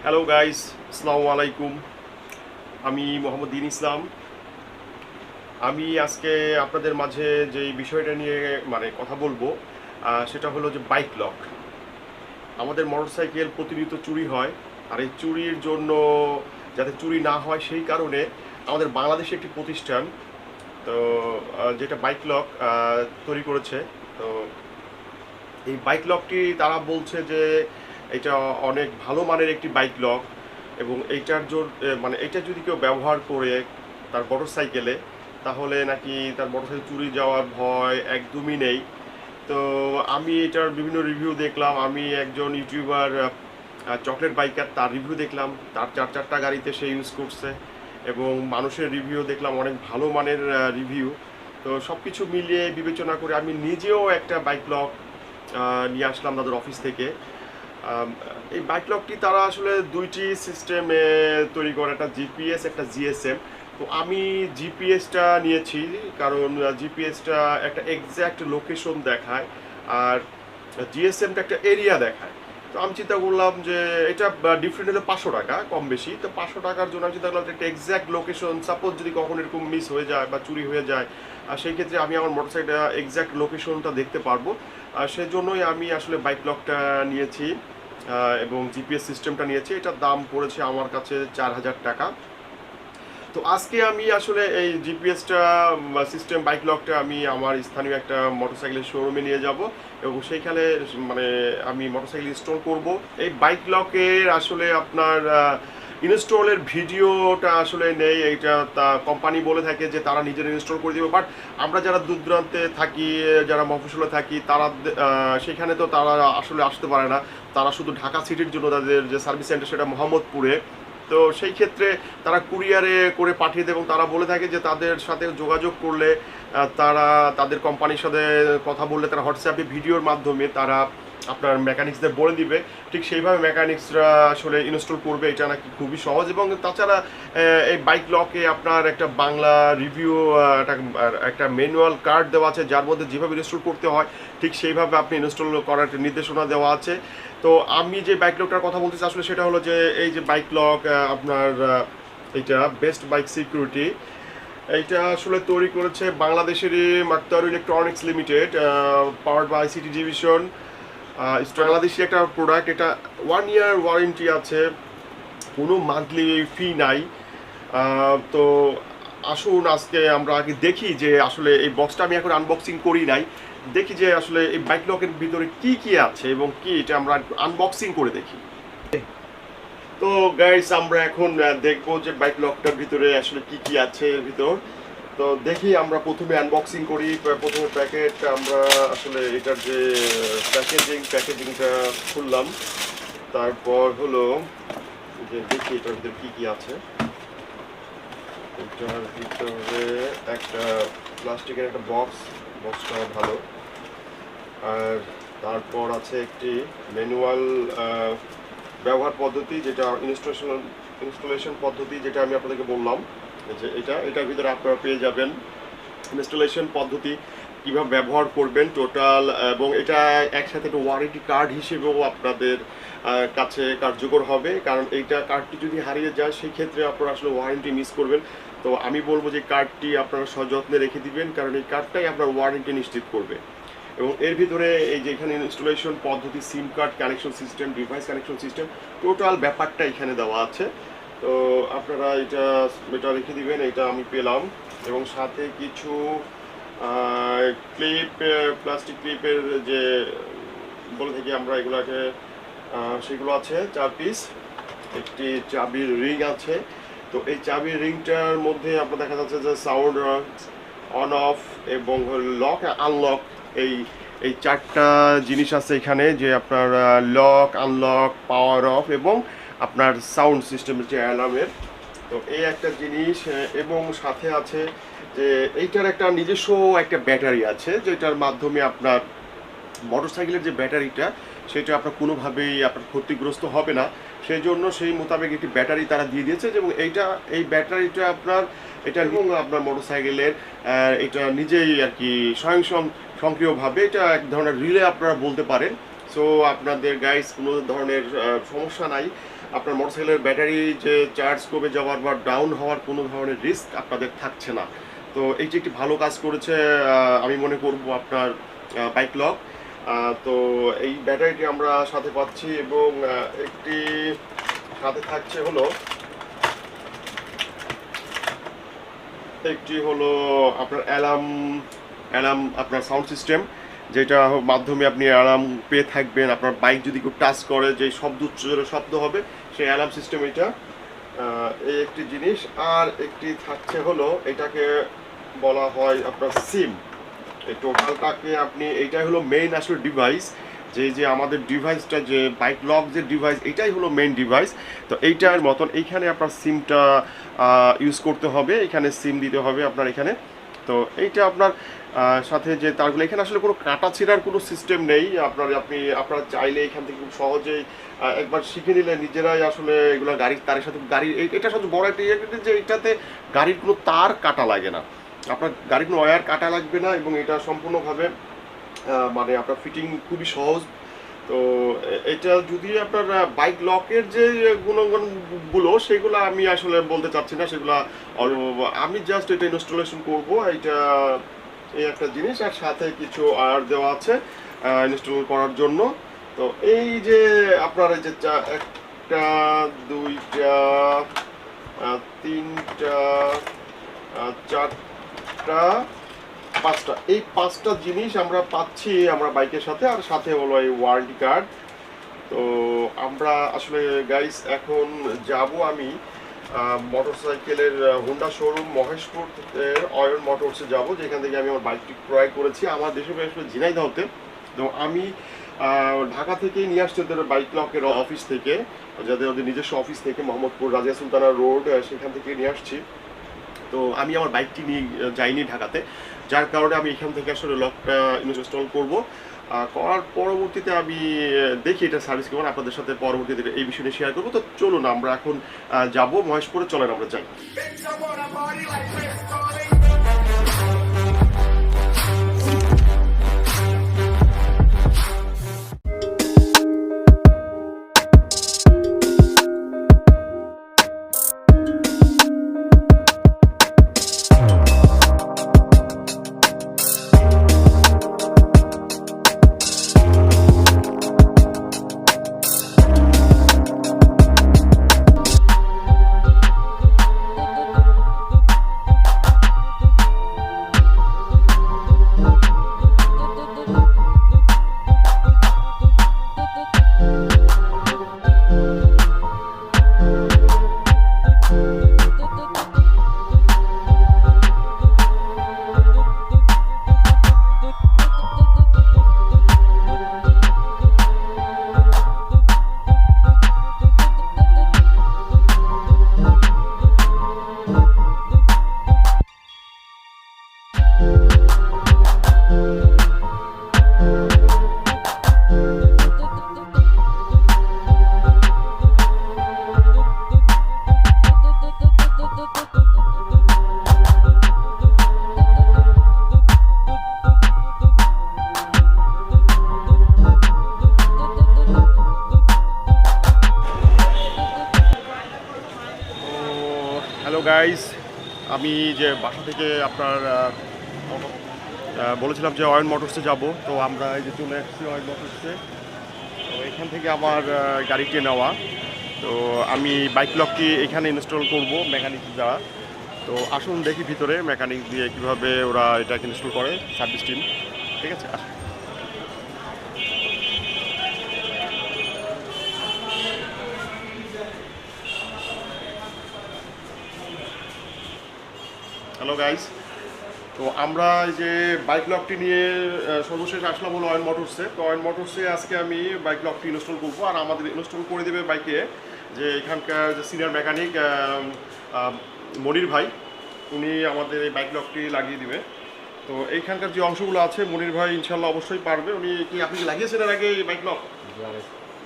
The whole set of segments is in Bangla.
হ্যালো গাইস, আসসালামু আলাইকুম। আমি মোহাম্মদ দিন ইসলাম। আমি আজকে আপনাদের মাঝে যে বিষয়টা নিয়ে কথা বলবো, সেটা হলো যে বাইক লক। আমাদের মোটরসাইকেল প্রতিনিয়ত চুরি হয়, আর এই চুরির জন্য যাতে চুরি না হয় সেই কারণে আমাদের বাংলাদেশে একটি প্রতিষ্ঠান, তো যেটা বাইক লক তৈরি করেছে। তো এই বাইক লকটি তারা বলছে যে এটা অনেক ভালো মানের একটি বাইক লক, এবং এইটার এটা যদি কেউ ব্যবহার করে তার মোটরসাইকেলে, তাহলে নাকি তার মোটরসাইকেল চুরি যাওয়ার ভয় একদমই নেই। তো আমি এটার বিভিন্ন রিভিউ দেখলাম। আমি একজন ইউটিউবার, চকলেট বাইকার, তার রিভিউ দেখলাম। তার চার চারটা গাড়িতে সে ইউজ করছে, এবং মানুষের রিভিউ দেখলাম অনেক ভালো মানের রিভিউ। তো সব কিছু মিলিয়ে বিবেচনা করে আমি নিজেও একটা বাইক লক নিয়ে আসলাম তাদের অফিস থেকে। এই বাইক লকটি তারা আসলে দুইটি সিস্টেমে তৈরি করে, একটা জিপিএস, একটা জিএসএম। তো আমি জিপিএসটা নিয়েছি, কারণ জিপিএসটা একটা এক্স্যাক্ট লোকেশন দেখায়, আর জিএসএমটা একটা এরিয়া দেখায়। তো আমি চিন্তা করলাম যে এটা ডিফারেন্ট হলো 500 টাকা, কম বেশি। তো 500 টাকার জন্য আমি চিন্তা করলাম যে একটা এক্স্যাক্ট লোকেশন, সাপোজ যদি কখন এরকম মিস হয়ে যায় বা চুরি হয়ে যায়, আর সেই ক্ষেত্রে আমি আমার মোটরসাইকেলটা এক্স্যাক্ট লোকেশনটা দেখতে পারবো। সেজন্যই আমি আসলে বাইক লকটা নিয়েছি, এবং জিপিএস সিস্টেমটা নিয়েছি। এটার দাম পড়েছে আমার কাছে 4000 টাকা। তো আজকে আমি আসলে এই জিপিএসটা সিস্টেম বাইক লকটা আমি আমার স্থানীয় একটা মোটরসাইকেলের শোরুমে নিয়ে যাব, এবং সেইখানে আমি মোটরসাইকেল ইনস্টল করব। এই বাইক লকের আসলে আপনার ইনস্টলের ভিডিওটা আসলে নেই। এইটা কোম্পানি বলে থাকে যে তারা নিজেরা ইনস্টল করে দেবে, বাট আমরা যারা দূর দূরান্তে থাকি, যারা মফস্বলে থাকি, তারা সেখানে তো তারা আসলে আসতে পারে না। তারা শুধু ঢাকা সিটির জন্য তাদের যে সার্ভিস সেন্টার সেটা মোহাম্মদপুরে। তো সেই ক্ষেত্রে তারা কুরিয়ারে করে পাঠিয়ে দেয়, এবং তারা বলে থাকে যে তাদের সাথে যোগাযোগ করলে, তারা তাদের কোম্পানির সাথে কথা বললে, তারা হোয়াটসঅ্যাপে ভিডিওর মাধ্যমে তারা আপনার মেকানিক্সদের বলে দিবে। ঠিক সেইভাবে মেকানিক্সরা আসলে ইনস্টল করবে। এটা নাকি খুবই সহজ, এবং তাছাড়া এই বাইক লকে আপনার একটা বাংলা রিভিউ, একটা ম্যানুয়াল কার্ড দেওয়া আছে, যার মধ্যে যেভাবে ইনস্টল করতে হয় ঠিক সেইভাবে আপনি ইনস্টল করার নির্দেশনা দেওয়া আছে। তো আমি যে বাইক লকটার কথা বলতেছি আসলে সেটা হলো যে এই যে বাইক লক আপনার এইটা বেস্ট বাইক সিকিউরিটি, এইটা আসলে তৈরি করেছে বাংলাদেশেরই মাক্তার electronics limited, powered by city division. Bangladeshi একটা প্রোডাক্ট। এটা 1 ইয়ার ওয়ারেন্টি আছে, কোনো মান্থলি ফি নাই। তো আসুন আজকে আমরা আগে দেখি যে আসলে এই বক্সটা আমি এখন আনবক্সিং করি নাই, দেখি যে আসলে এই বাইক লকের ভিতরে কি কি আছে এবং কি এটা আমরা আনবক্সিং করে দেখি। তো গাইস, আমরা এখন দেখবো যে বাইক লকটার ভিতরে আসলে কি কি আছে এর ভিতর। তো দেখি, আমরা প্রথমে আনবক্সিং করি। প্রথমে প্যাকেট, আমরা আসলে এটার যে প্যাকেজিংটা খুললাম। তারপর হলো যে দেখি এটার ভিতরে কি কি আছে। এটার ভিতরে একটা প্লাস্টিকের একটা বক্সটা ভালো। আর তারপর আছে একটি ম্যানুয়াল ব্যবহার পদ্ধতি, যেটা ইনস্টলেশন পদ্ধতি, যেটা আমি আপনাদেরকে বললাম যে এটার ভিতরে আপনারা পেয়ে যাবেন ইনস্টলেশন পদ্ধতি, কীভাবে ব্যবহার করবেন টোটাল, এবং এটা একসাথে একটা ওয়ারেন্টি কার্ড হিসেবেও আপনাদের কাছে কার্যকর হবে। কারণ এইটা কার্ডটি যদি হারিয়ে যায় সেই ক্ষেত্রে আপনারা আসলে ওয়ারেন্টি মিস করবেন। তো আমি বলবো যে কার্ডটি আপনারা সযত্নে রেখে দিবেন, কারণ এই কার্ডটাই আপনার ওয়ারেন্টি নিশ্চিত করবে। এবং এর ভিতরে এই যে এখানে ইনস্টলেশন পদ্ধতি, সিম card connection system, device connection system, total ব্যাপারটা এখানে দেওয়া আছে। তো আপনারা এটা রেখে দিবেন। এটা আমি পেলাম, এবং সাথে কিছু ক্লিপ, প্লাস্টিক ক্লিপের যে বলে থাকি আমরা এগুলাকে, সেগুলো আছে 4 পিস। একটি চাবির রিং আছে। তো এই চাবির রিংটার মধ্যে আপনার দেখা যাচ্ছে যে সাউন্ড অন অফ এবং লক আনলক, এই এই 4টা জিনিস আছে এখানে, যে আপনার লক, আনলক, পাওয়ার অফ, এবং আপনার সাউন্ড সিস্টেমের যে অ্যালার্মের। তো এই একটা জিনিস, এবং সাথে আছে যে এইটার একটা নিজস্ব একটা ব্যাটারি আছে, যেটার মাধ্যমে আপনার মোটরসাইকেলের যে ব্যাটারিটা সেটা আপনার কোনোভাবেই আপনার ক্ষতিগ্রস্ত হবে না। সেই জন্য সেই মোতাবেক একটি ব্যাটারি তারা দিয়ে দিয়েছে, এবং এই ব্যাটারিটা এবং আপনার মোটরসাইকেলের এটা নিজেই আর কি স্বয়ংসক্রিয়ভাবে এটা এক ধরনের রিলে আপনারা বলতে পারেন, সো আপনাদের গাইস কোনো ধরনের সমস্যা নাই, আপনার মোটরসাইকেলের ব্যাটারি যে চার্জ কমে যাওয়ার বা ডাউন হওয়ার কোনো ধরনের রিস্ক আপনাদের থাকছে না। তো এইটি একটি ভালো কাজ করেছে আমি মনে করব আপনার বাইক লক। তো এই ব্যাটারিটি আমরা সাথে পাচ্ছি এবং একটি সাথে থাকছে হলো একটি হলো আপনার অ্যালার্ম আপনার সাউন্ড সিস্টেম, যেটা মাধ্যমে আপনি অ্যালার্ম পেয়ে থাকবেন। আপনার বাইক যদি কেউ টাচ করে যে শব্দ হবে সেই অ্যালার্ম সিস্টেম এটা এই একটি জিনিস। আর একটি থাকছে হলো এটাকে বলা হয় আপনার সিম। এই টোটালটাকে আপনি এইটাই হলো মেইন আসলে ডিভাইস, যে আমাদের ডিভাইসটা যে বাইক লক যে ডিভাইস এটাই হলো মেইন ডিভাইস। তো এইটার মতন এইখানে আপনার সিমটা ইউজ করতে হবে, এখানে সিম দিতে হবে আপনার এখানে। তো এইটা আপনার সাথে যে তারগুলো এখানে আসলে কোনো কাটা ছিঁড়ার কোনো সিস্টেম নেই। আপনারা চাইলে এখান থেকে খুব সহজেই একবার শিখে নিলে নিজেরাই আসলে এগুলো গাড়ির তারের সাথে এটা সবচেয়ে বড় একটা যে এইটাতে গাড়ির কোনো তার কাটা লাগে না, আপনার গাড়ির কোনো ওয়্যার কাটা লাগবে না এবং এটা সম্পূর্ণভাবে মানে আপনার ফিটিং খুবই সহজ। তো এটা যদি আপনার বাইক লকের যে গুণগুলো সেগুলো আমি আসলে বলতে চাচ্ছি না, সেগুলো আমি জাস্ট এটা ইনস্টলেশন করব। এটা এই একটা জিনিস, আর সাথে কিছু আর দেওয়া আছে ইনস্টল করার জন্য। তো এই যে আপনার এই যে একটা দুইটা তিনটা চারটা পাঁচটা, এই পাঁচটা জিনিস আমরা পাচ্ছি আমরা বাইকের সাথে, আর সাথে হলো এই ওয়ারেন্টি কার্ড। তো আমরা আসলে গাইস এখন যাব আমি মোটরসাইকেলের হোন্ডা শোরুম মহেশপুর অয়ন মোটরসে যাব, যেখান থেকে আমি আমার বাইকটি ক্রয় করেছি আমার দেশে আসলে ঝিনাইদহতে। তো আমি ঢাকা থেকেই নিয়ে আসছি ওদের বাইক লকের অফিস থেকে, ওদের নিজস্ব অফিস থেকে মোহাম্মদপুর রাজিয়া সুলতানা রোড, সেখান থেকে নিয়ে আসছি। তো আমি আমার বাইকটি নিয়ে যাইনি ঢাকাতে, যার কারণে আমি এখান থেকে আসলে লকটা ইনস্টল করব। করার পরবর্তীতে আমি দেখি এটা সার্ভিস কেমন, আপনাদের সাথে পরবর্তীতে এই বিষয়ে শেয়ার করবো। তো চলুন আমরা এখন যাব মহেশপুরে, চলেন আমরা যাই। হ্যালো গাইস, আমি যে বাসা থেকে আপনার বলেছিলাম যে অয়ন মোটরসে যাব, তো আমরা এই যে চলে এসেছি অয়ন মোটরসে। তো এখান থেকে আমার গাড়িটি নেওয়া। তো আমি বাইক লকটি এখানে ইনস্টল করব মেকানিক দ্বারা। তো আসুন দেখি ভিতরে মেকানিক দিয়ে কীভাবে ওরা এটাকে ইনস্টল করে, সার্ভিস টিম। ঠিক আছে, আসুন। হ্যালো গাইস, তো আমরা এই যে বাইক লকটি নিয়ে সর্বশেষ আসলাম হলো অয়ন মোটরসে। তো অয়ন মোটরসে আজকে আমি বাইক লকটি ইনস্টল করবো, আর আমাদের ইনস্টল করে দেবে বাইকে যে এখানকার যে সিনিয়র মেকানিক মনির ভাই, উনি আমাদের এই বাইক লকটি লাগিয়ে দিবে। তো এইখানকার যে অংশগুলো আছে মনির ভাই ইনশাল্লাহ অবশ্যই পারবে। আপনি কি লাগিয়েছেন এর আগে এই বাইক লক?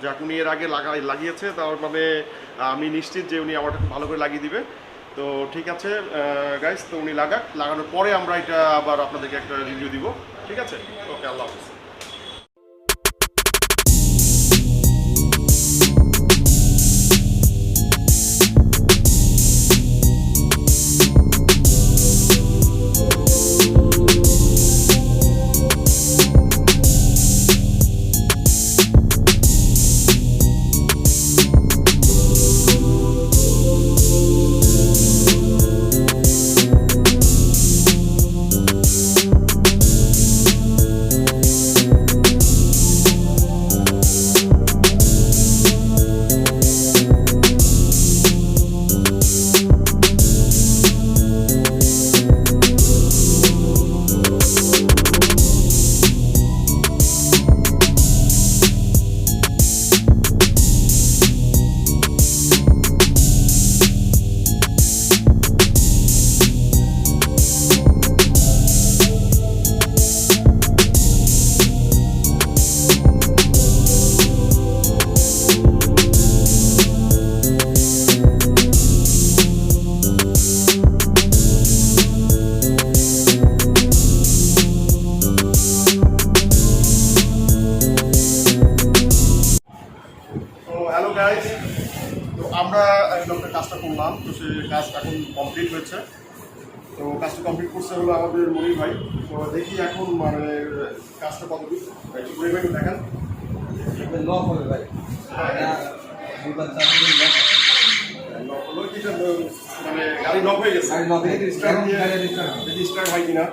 যাক, উনি এর আগে লাগিয়েছে, তার মানে আমি নিশ্চিত যে উনি আমারটা খুব ভালো করে লাগিয়ে দিবে। তো ঠিক আছে গাইস, তো উনি লাগানোর পরে আমরা এটা আবার আপনাদেরকে একটা রিভিউ দিব। ঠিক আছে, ওকে, আল্লাহ হাফেজ। হ্যালো গাইস, তো আমরা একটা কাজটা করলাম, তো সেই কাজ এখন কমপ্লিট হয়েছে। তো কাজটা কমপ্লিট করছে হলো আমাদের মনির ভাই। তো দেখি এখন মানে কাজটা কতটুকু একটু ঘুরে ঘুরে দেখেন। লক হবে ভাই, মানে গাড়ি লক হয়ে গেছে, দেখি স্টার্ট হয় কিনা।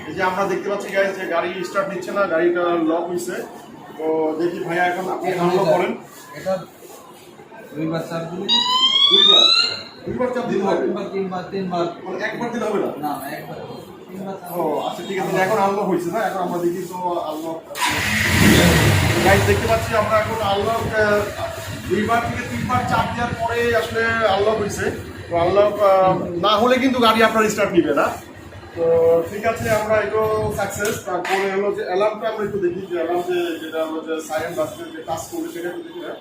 এই যে আমরা দেখতে পাচ্ছি গাইস যে গাড়ি স্টার্ট নিচ্ছে না, গাড়িটা লক হয়েছে। তো দেখি ভাইয়া এখন আপনি আনলক করেন। এটা দুইবার চাপ দিলে দুইবার চাপ দিতে হবে, তিনবার মানে একবার দিলে হবে না? না একবার তিনবার চাপ। ও আচ্ছা ঠিক আছে, এখন আনলক হয়েছে না? এখন আমরা দেখি তো আনলক গাইস দেখতে পাচ্ছি আমরা এখন আনলক দুইবার থেকে তিনবার চাপ দেওয়ার পরে আসলে আনলক হয়েছে। তো আনলক না হলে কিন্তু গাড়ি আপনার স্টার্ট নিবে না। তো ঠিক আছে, আমরা একটু সাকসেস। তারপরে হলো যে অ্যালার্মটা আমরা একটু দেখি, যে অ্যালার্ম যেটা হলো যে সাইরেন বাজছে, যে কাজ করবে সেটা একটু দেখি না।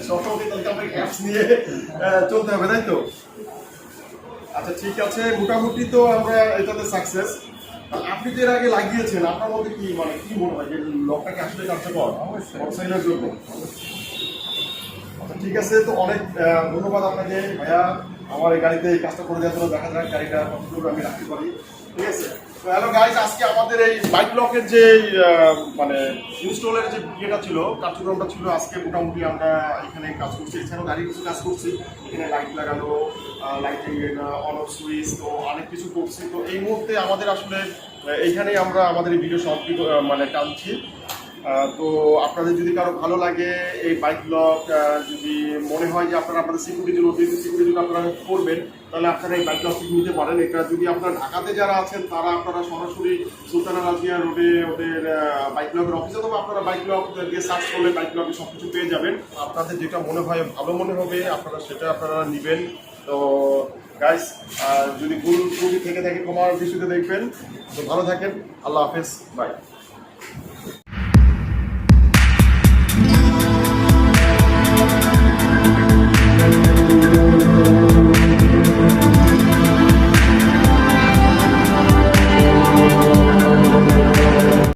সবসময় তাহলে আমাকে অ্যাপস নিয়ে চলতে হবে, তাই তো? আচ্ছা ঠিক আছে, মোটামুটি তো আমরা এটাতে সাকসেস। আপনি যে এর আগে লাগিয়েছেন, আপনার মধ্যে কি মানে কি মনে হয় যে লকটাকে আসলে কার্যকর মোটরসাইকেলের জন্য? আচ্ছা ঠিক আছে, তো অনেক ধন্যবাদ আপনাকে ভাইয়া আমার এই গাড়িতে এই কাজটা করে দেওয়ার জন্য। দেখা যাক গাড়িটা কতদূর আমি রাখতে পারি। ঠিক আছে, তো হ্যালো গাইজ, আজকে আমাদের এই বাইক লকের যে মানে ইনস্টলের যে ইয়েটা ছিল, কার্যক্রমটা ছিল, আজকে মোটামুটি আমরা এখানে কাজ করছি। এছাড়াও গাড়ি কিছু কাজ করছি, এখানে লাইট লাগানো, লাইটিং অন অফ সুইচ, তো অনেক কিছু করছি। তো এই মুহূর্তে আমাদের আসলে এইখানেই আমরা আমাদের এই ভিডিও সমাপ্তি মানে টানছি। তো আপনাদের যদি কারো ভালো লাগে এই বাইক লক, যদি মনে হয় যে আপনারা আপনাদের সিকিউরিটির জন্য সিকিউরিটি আপনারা করবেন, তাহলে আপনারা এই বাইক লকটি নিতে পারেন। এটা যদি আপনার ঢাকাতে যারা আছেন তারা আপনারা সরাসরি সুলতানা রাজিয়া রোডে ওদের বাইক লকের অফিসে, অথবা আপনারা বাইক লক দিয়ে সার্চ করলে বাইক লকে সব কিছু পেয়ে যাবেন। আপনাদের যেটা মনে হয় ভালো মনে হবে আপনারা সেটা আপনারা নেবেন। তো গাইস, যদি ভুল ত্রুটি থেকে থাকে ক্ষমার দৃষ্টিতে দেখবেন। তো ভালো থাকেন, আল্লাহ হাফেজ, বাই।